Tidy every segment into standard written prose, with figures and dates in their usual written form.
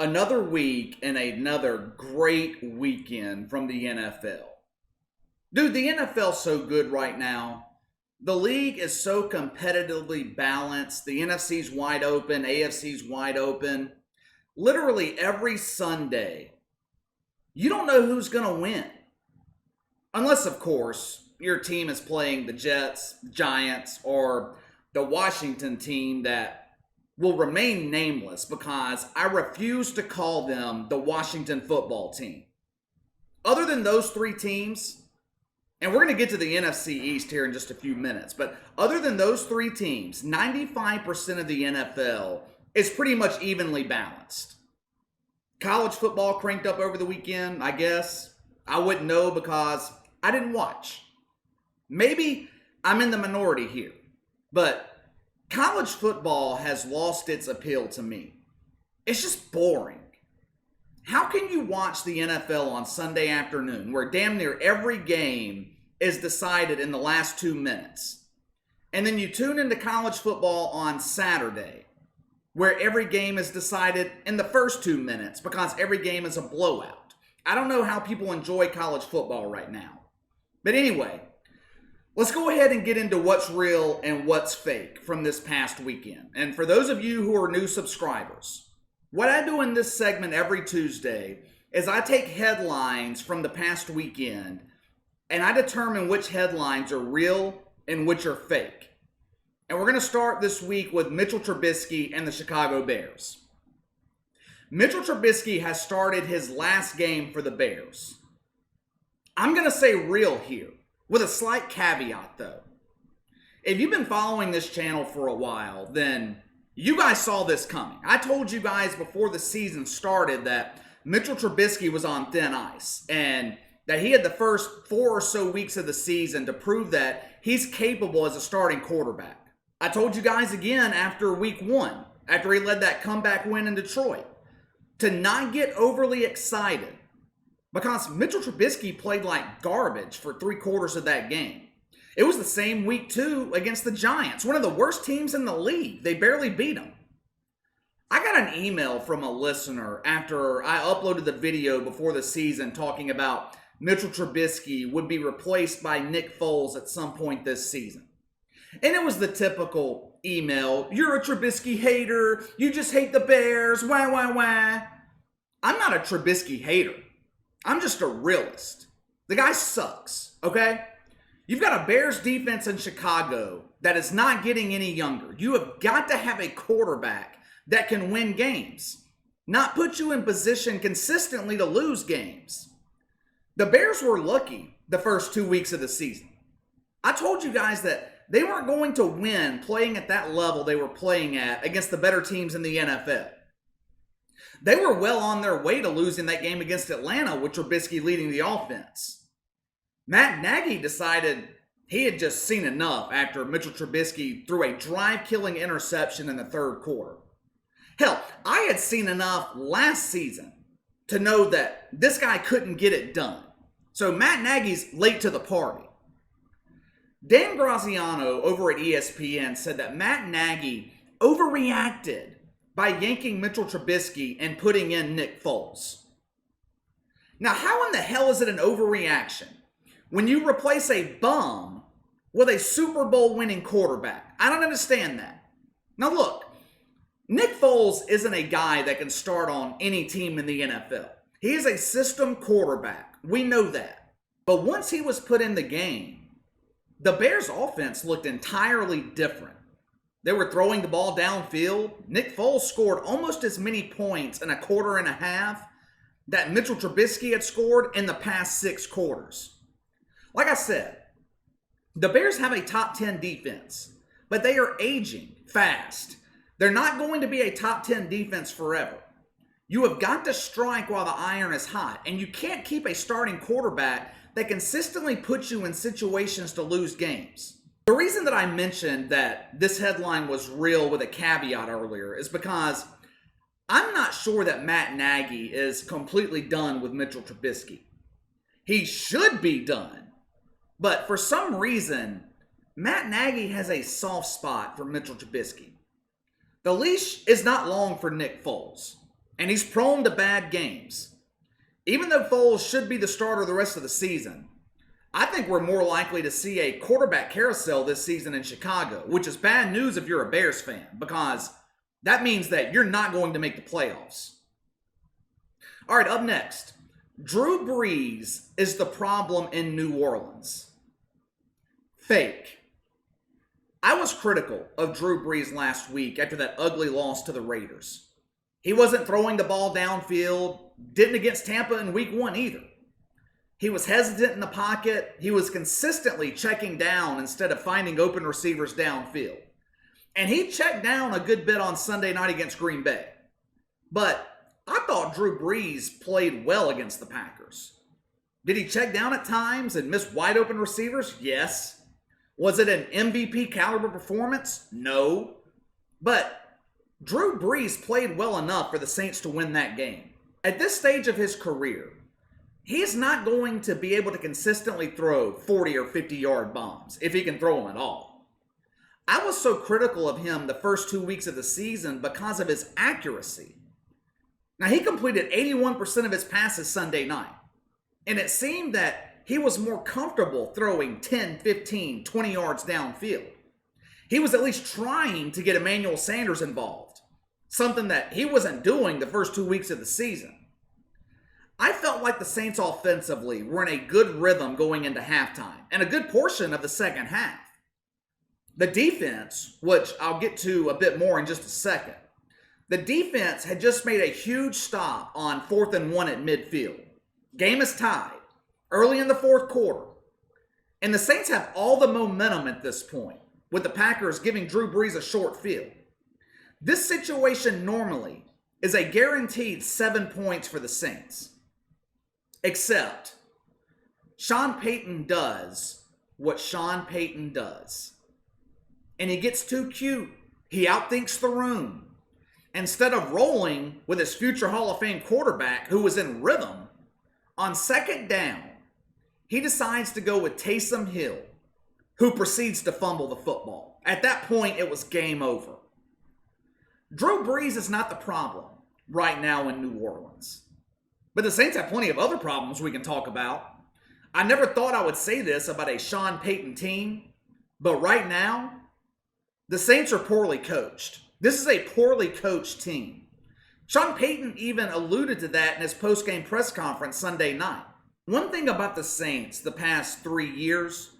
Another week and another great weekend from the NFL. Dude, the NFL's so good right now. The league is so competitively balanced. The NFC's wide open, AFC's wide open. Literally every Sunday, you don't know who's going to win. Unless, of course, your team is playing the Jets, Giants, or the Washington team that will remain nameless because I refuse to call them the Washington football team. Other than those three teams, and we're going to get to the NFC East here in just a few minutes, but other than those three teams, 95% of the NFL is pretty much evenly balanced. College football cranked up over the weekend, I guess. I wouldn't know because I didn't watch. Maybe I'm in the minority here, but college football has lost its appeal to me. It's just boring. How can you watch the NFL on Sunday afternoon where damn near every game is decided in the last 2 minutes? And then you tune into college football on Saturday where every game is decided in the first 2 minutes because every game is a blowout. I don't know how people enjoy college football right now. But anyway, let's go ahead and get into what's real and what's fake from this past weekend. And for those of you who are new subscribers, what I do in this segment every Tuesday is I take headlines from the past weekend and I determine which headlines are real and which are fake. And we're going to start this week with Mitchell Trubisky and the Chicago Bears. Mitchell Trubisky has started his last game for the Bears. I'm going to say real here, with a slight caveat though. If you've been following this channel for a while, then you guys saw this coming. I told you guys before the season started that Mitchell Trubisky was on thin ice and that he had the first 4 or so weeks of the season to prove that he's capable as a starting quarterback. I told you guys again after week 1, after he led that comeback win in Detroit, to not get overly excited. Because Mitchell Trubisky played like garbage for 3/4 of that game. It was the same week, too, against the Giants, one of the worst teams in the league. They barely beat them. I got an email from a listener after I uploaded the video before the season talking about Mitchell Trubisky would be replaced by Nick Foles at some point this season. And it was the typical email, "You're a Trubisky hater, you just hate the Bears, wah, wah, wah." I'm not a Trubisky hater. I'm just a realist. The guy sucks, okay? You've got a Bears defense in Chicago that is not getting any younger. You have got to have a quarterback that can win games, not put you in position consistently to lose games. The Bears were lucky the first 2 weeks of the season. I told you guys that they weren't going to win playing at that level they were playing at against the better teams in the NFL. They were well on their way to losing that game against Atlanta with Trubisky leading the offense. Matt Nagy decided he had just seen enough after Mitchell Trubisky threw a drive-killing interception in the third quarter. Hell, I had seen enough last season to know that this guy couldn't get it done. So Matt Nagy's late to the party. Dan Graziano over at ESPN said that Matt Nagy overreacted by yanking Mitchell Trubisky and putting in Nick Foles. Now, how in the hell is it an overreaction when you replace a bum with a Super Bowl winning quarterback? I don't understand that. Now look, Nick Foles isn't a guy that can start on any team in the NFL. He is a system quarterback. We know that. But once he was put in the game, the Bears' offense looked entirely different. They were throwing the ball downfield. Nick Foles scored almost as many points in a quarter and a half that Mitchell Trubisky had scored in the past 6 quarters. Like I said, the Bears have a top 10 defense, but they are aging fast. They're not going to be a top 10 defense forever. You have got to strike while the iron is hot, and you can't keep a starting quarterback that consistently puts you in situations to lose games. The reason that I mentioned that this headline was real with a caveat earlier is because I'm not sure that Matt Nagy is completely done with Mitchell Trubisky. He should be done, but for some reason, Matt Nagy has a soft spot for Mitchell Trubisky. The leash is not long for Nick Foles, and he's prone to bad games. Even though Foles should be the starter the rest of the season, I think we're more likely to see a quarterback carousel this season in Chicago, which is bad news if you're a Bears fan, because that means that you're not going to make the playoffs. All right, up next, Drew Brees is the problem in New Orleans. Fake. I was critical of Drew Brees last week after that ugly loss to the Raiders. He wasn't throwing the ball downfield, didn't against Tampa in week 1 either. He was hesitant in the pocket. He was consistently checking down instead of finding open receivers downfield. And he checked down a good bit on Sunday night against Green Bay. But I thought Drew Brees played well against the Packers. Did he check down at times and miss wide open receivers? Yes. Was it an MVP caliber performance? No. But Drew Brees played well enough for the Saints to win that game. At this stage of his career, he's not going to be able to consistently throw 40 or 50-yard bombs, if he can throw them at all. I was so critical of him the first 2 weeks of the season because of his accuracy. Now, he completed 81% of his passes Sunday night, and it seemed that he was more comfortable throwing 10, 15, 20 yards downfield. He was at least trying to get Emmanuel Sanders involved, something that he wasn't doing the first 2 weeks of the season. I felt like the Saints offensively were in a good rhythm going into halftime and a good portion of the second half. The defense, which I'll get to a bit more in just a second, the defense had just made a huge stop on 4th and 1 at midfield. Game is tied early in the fourth quarter, and the Saints have all the momentum at this point, with the Packers giving Drew Brees a short field. This situation normally is a guaranteed 7 points for the Saints. Except, Sean Payton does what Sean Payton does. And he gets too cute. He outthinks the room. Instead of rolling with his future Hall of Fame quarterback who was in rhythm, on second down, he decides to go with Taysom Hill, who proceeds to fumble the football. At that point, it was game over. Drew Brees is not the problem right now in New Orleans. But the Saints have plenty of other problems we can talk about. I never thought I would say this about a Sean Payton team, but right now, the Saints are poorly coached. This is a poorly coached team. Sean Payton even alluded to that in his post-game press conference Sunday night. One thing about the Saints the past 3 years,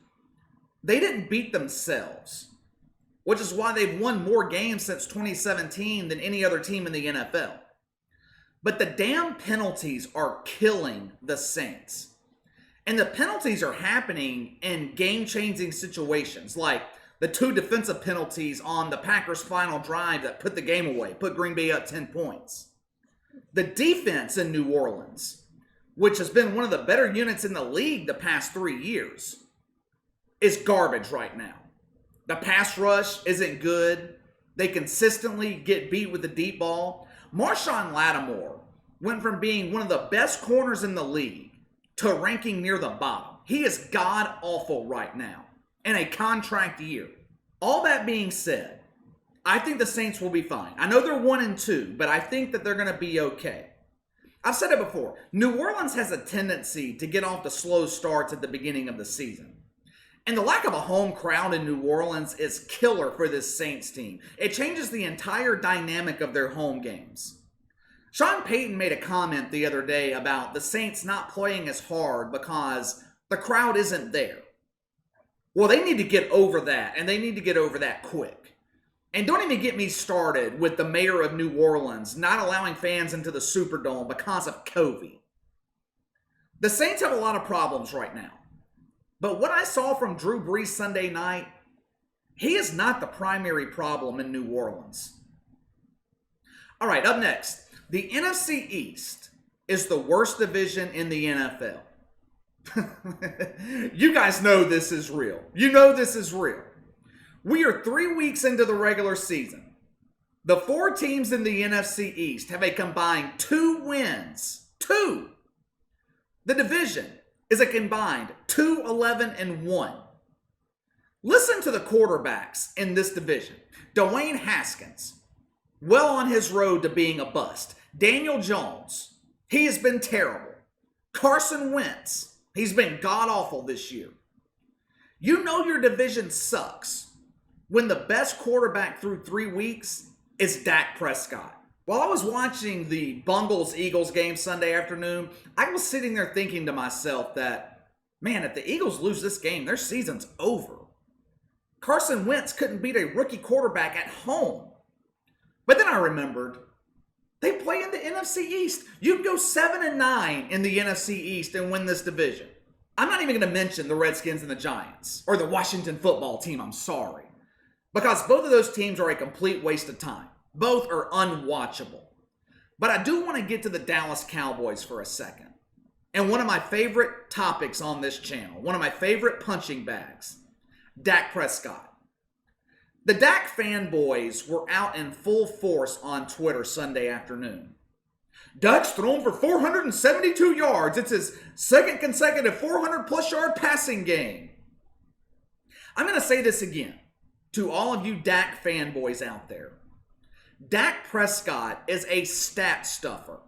they didn't beat themselves, which is why they've won more games since 2017 than any other team in the NFL. But the damn penalties are killing the Saints. And the penalties are happening in game-changing situations, like the 2 defensive penalties on the Packers' final drive that put the game away, put Green Bay up 10 points. The defense in New Orleans, which has been one of the better units in the league the past 3 years, is garbage right now. The pass rush isn't good. They consistently get beat with the deep ball. Marshawn Lattimore went from being one of the best corners in the league to ranking near the bottom. He is god-awful right now in a contract year. All that being said, I think the Saints will be fine. I know they're 1-2, but I think that they're going to be okay. I've said it before. New Orleans has a tendency to get off to slow starts at the beginning of the season. And the lack of a home crowd in New Orleans is killer for this Saints team. It changes the entire dynamic of their home games. Sean Payton made a comment the other day about the Saints not playing as hard because the crowd isn't there. Well, they need to get over that, and they need to get over that quick. And don't even get me started with the mayor of New Orleans not allowing fans into the Superdome because of COVID. The Saints have a lot of problems right now. But what I saw from Drew Brees Sunday night, he is not the primary problem in New Orleans. All right, up next, the NFC East is the worst division in the NFL. You guys know this is real. You know this is real. We are 3 weeks into the regular season. The 4 teams in the NFC East have a combined 2 wins. 2. The division is a combined 2-11-1. Listen to the quarterbacks in this division. Dwayne Haskins, well on his road to being a bust. Daniel Jones, he has been terrible. Carson Wentz, he's been god-awful this year. You know your division sucks when the best quarterback through 3 weeks is Dak Prescott. While I was watching the Bungles-Eagles game Sunday afternoon, I was sitting there thinking to myself that, man, if the Eagles lose this game, their season's over. Carson Wentz couldn't beat a rookie quarterback at home. But then I remembered, they play in the NFC East. You can go 7-9 in the NFC East and win this division. I'm not even going to mention the Redskins and the Giants, or the Washington football team, I'm sorry. Because both of those teams are a complete waste of time. Both are unwatchable. But I do want to get to the Dallas Cowboys for a second. And one of my favorite topics on this channel, one of my favorite punching bags, Dak Prescott. The Dak fanboys were out in full force on Twitter Sunday afternoon. Dak's thrown for 472 yards. It's his second consecutive 400-plus yard passing game. I'm going to say this again to all of you Dak fanboys out there. Dak Prescott is a stat stuffer.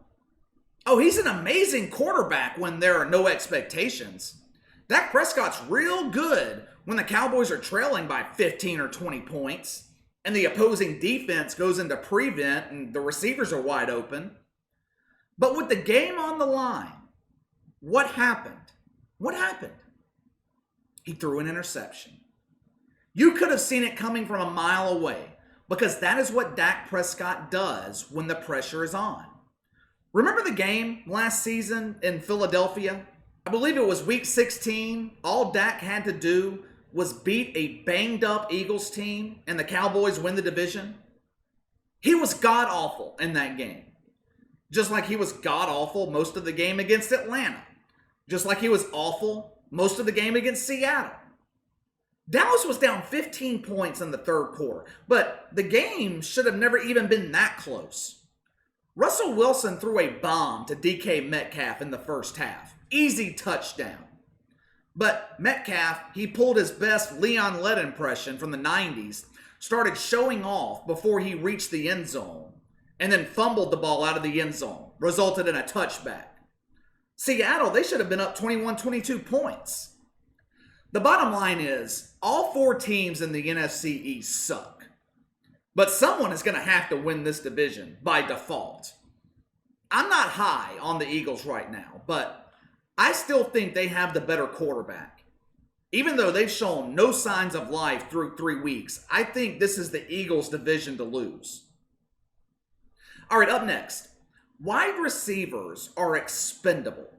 Oh, he's an amazing quarterback when there are no expectations. Dak Prescott's real good when the Cowboys are trailing by 15 or 20 points and the opposing defense goes into prevent and the receivers are wide open. But with the game on the line, what happened? What happened? He threw an interception. You could have seen it coming from a mile away because that is what Dak Prescott does when the pressure is on. Remember the game last season in Philadelphia? I believe it was week 16. All Dak had to do was beat a banged-up Eagles team and the Cowboys win the division. He was god-awful in that game. Just like he was god-awful most of the game against Atlanta. Just like he was awful most of the game against Seattle. Dallas was down 15 points in the third quarter, but the game should have never even been that close. Russell Wilson threw a bomb to DK Metcalf in the first half. Easy touchdown. But Metcalf, he pulled his best Leon Lett impression from the 90s, started showing off before he reached the end zone, and then fumbled the ball out of the end zone, resulted in a touchback. Seattle, they should have been up 21-22 points. The bottom line is, all 4 teams in the NFC East suck. But someone is going to have to win this division by default. I'm not high on the Eagles right now, but I still think they have the better quarterback. Even though they've shown no signs of life through 3 weeks, I think this is the Eagles' division to lose. All right, up next. Wide receivers are expendable.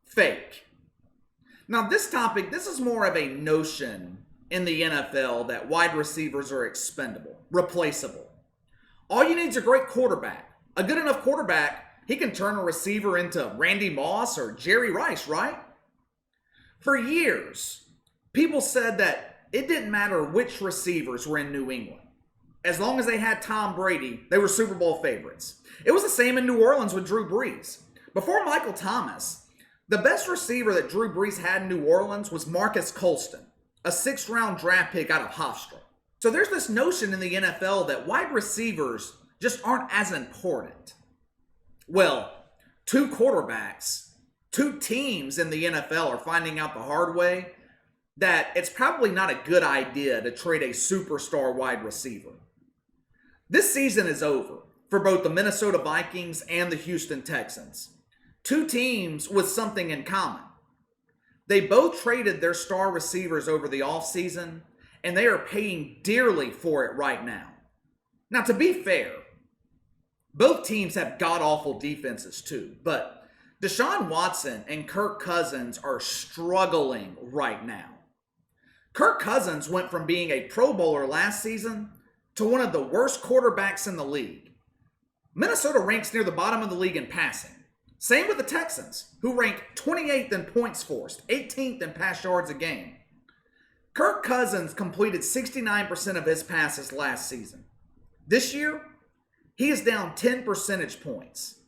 Fake. Now this topic, this is more of a notion in the NFL that wide receivers are expendable, replaceable. All you need is a great quarterback. A good enough quarterback, he can turn a receiver into Randy Moss or Jerry Rice, right? For years, people said that it didn't matter which receivers were in New England. As long as they had Tom Brady, they were Super Bowl favorites. It was the same in New Orleans with Drew Brees. Before Michael Thomas, the best receiver that Drew Brees had in New Orleans was Marcus Colston, a 6th-round draft pick out of Hofstra. So there's this notion in the NFL that wide receivers just aren't as important. Well, 2 quarterbacks, 2 teams in the NFL are finding out the hard way that it's probably not a good idea to trade a superstar wide receiver. This season is over for both the Minnesota Vikings and the Houston Texans. 2 teams with something in common. They both traded their star receivers over the offseason, and they are paying dearly for it right now. Now, to be fair, both teams have god-awful defenses too, but Deshaun Watson and Kirk Cousins are struggling right now. Kirk Cousins went from being a Pro Bowler last season to one of the worst quarterbacks in the league. Minnesota ranks near the bottom of the league in passing. Same with the Texans, who rank 28th in points forced, 18th in pass yards a game. Kirk Cousins completed 69% of his passes last season. This year, he is down 10 percentage points.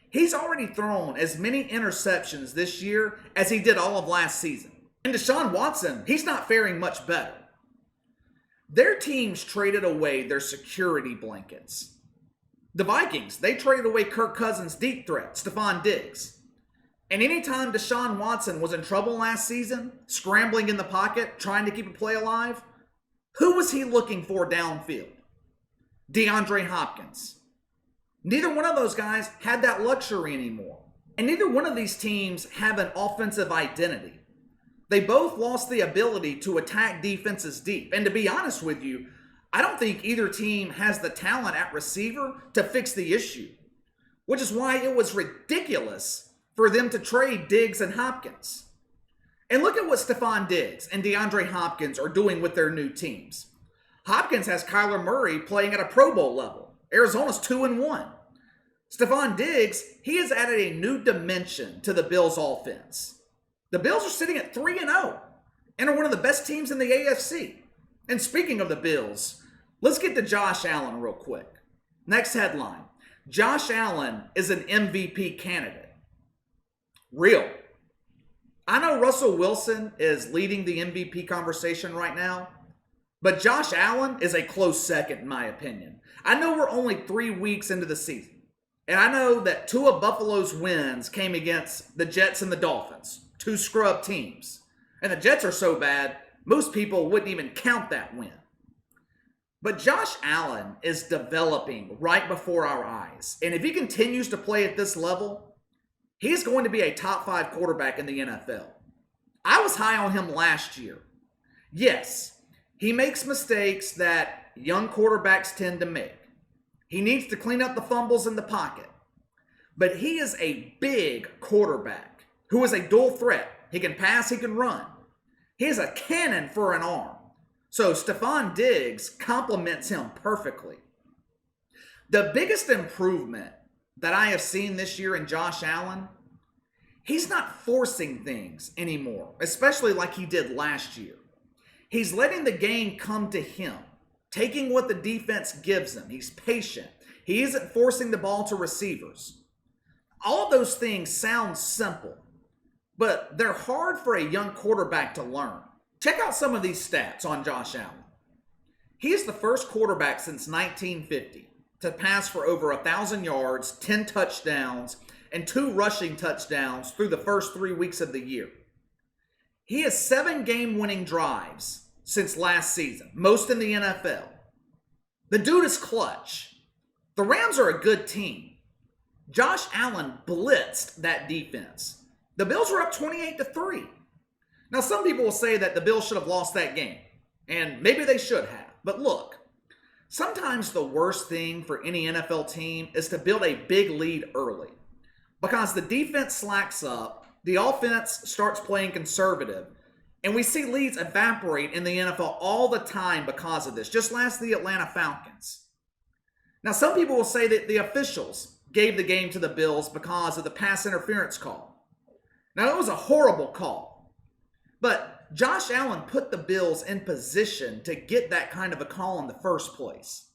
He's already thrown as many interceptions this year as he did all of last season. And Deshaun Watson, he's not faring much better. Their teams traded away their security blankets. The Vikings, they traded away Kirk Cousins' deep threat, Stephon Diggs. And anytime Deshaun Watson was in trouble last season, scrambling in the pocket, trying to keep a play alive, who was he looking for downfield? DeAndre Hopkins. Neither one of those guys had that luxury anymore. And neither one of these teams have an offensive identity. They both lost the ability to attack defenses deep. And to be honest with you, I don't think either team has the talent at receiver to fix the issue, which is why it was ridiculous for them to trade Diggs and Hopkins. And look at what Stephon Diggs and DeAndre Hopkins are doing with their new teams. Hopkins has Kyler Murray playing at a Pro Bowl level. Arizona's 2-1. Stephon Diggs, he has added a new dimension to the Bills' offense. The Bills are sitting at 3-0 and are one of the best teams in the AFC. And speaking of the Bills, let's get to Josh Allen real quick. Next headline. Josh Allen is an MVP candidate. Real. I know Russell Wilson is leading the MVP conversation right now, but Josh Allen is a close second in my opinion. I know we're only 3 weeks into the season, and I know that 2 of Buffalo's wins came against the Jets and the Dolphins, 2 scrub teams. And the Jets are so bad, most people wouldn't even count that win. But Josh Allen is developing right before our eyes. And if he continues to play at this level, he's going to be a top 5 quarterback in the NFL. I was high on him last year. Yes, he makes mistakes that young quarterbacks tend to make. He needs to clean up the fumbles in the pocket. But he is a big quarterback who is a dual threat. He can pass, he can run. He has a cannon for an arm. So Stephon Diggs complements him perfectly. The biggest improvement that I have seen this year in Josh Allen, he's not forcing things anymore, especially like he did last year. He's letting the game come to him, taking what the defense gives him. He's patient. He isn't forcing the ball to receivers. All of those things sound simple, but they're hard for a young quarterback to learn. Check out some of these stats on Josh Allen. He is the first quarterback since 1950 to pass for over 1,000 yards, 10 touchdowns, and 2 rushing touchdowns through the first 3 weeks of the year. He has 7 game-winning drives since last season, most in the NFL. The dude is clutch. The Rams are a good team. Josh Allen blitzed that defense. The Bills were up 28-3. Now, some people will say that the Bills should have lost that game, and maybe they should have. But look, sometimes the worst thing for any NFL team is to build a big lead early, because the defense slacks up, the offense starts playing conservative, and we see leads evaporate in the NFL all the time because of this. Just last, the Atlanta Falcons. Now, some people will say that the officials gave the game to the Bills because of the pass interference call. Now, it was a horrible call, but Josh Allen put the Bills in position to get that kind of a call in the first place.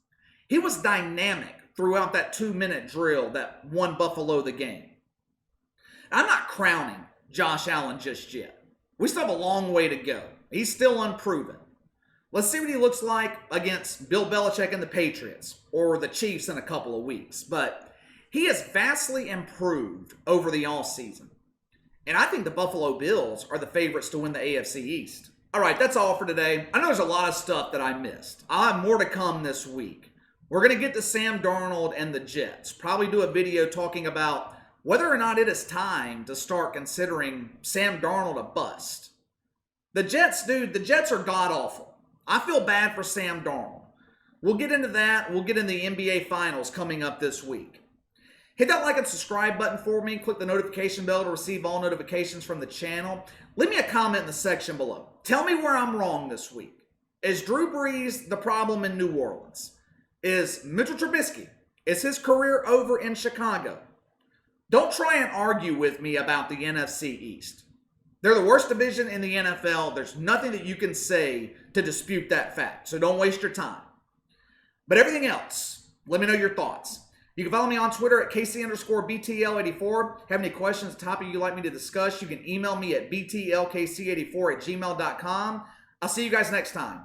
He was dynamic throughout that 2-minute drill that won Buffalo the game. I'm not crowning Josh Allen just yet. We still have a long way to go. He's still unproven. Let's see what he looks like against Bill Belichick and the Patriots, or the Chiefs in a couple of weeks. But he has vastly improved over the offseason. And I think the Buffalo Bills are the favorites to win the AFC East. All right, that's all for today. I know there's a lot of stuff that I missed. I'll have more to come this week. We're going to get to Sam Darnold and the Jets. Probably do a video talking about whether or not it is time to start considering Sam Darnold a bust. The Jets, dude, the Jets are god-awful. I feel bad for Sam Darnold. We'll get into that. We'll get into the NBA Finals coming up this week. Hit that like and subscribe button for me. Click the notification bell to receive all notifications from the channel. Leave me a comment in the section below. Tell me where I'm wrong this week. Is Drew Brees the problem in New Orleans? Is Mitchell Trubisky? Is his career over in Chicago? Don't try and argue with me about the NFC East. They're the worst division in the NFL. There's nothing that you can say to dispute that fact. So don't waste your time. But everything else, let me know your thoughts. You can follow me on Twitter at KC_BTL84. Have any questions, topic you'd like me to discuss, you can email me at BTLKC84@gmail.com. I'll see you guys next time.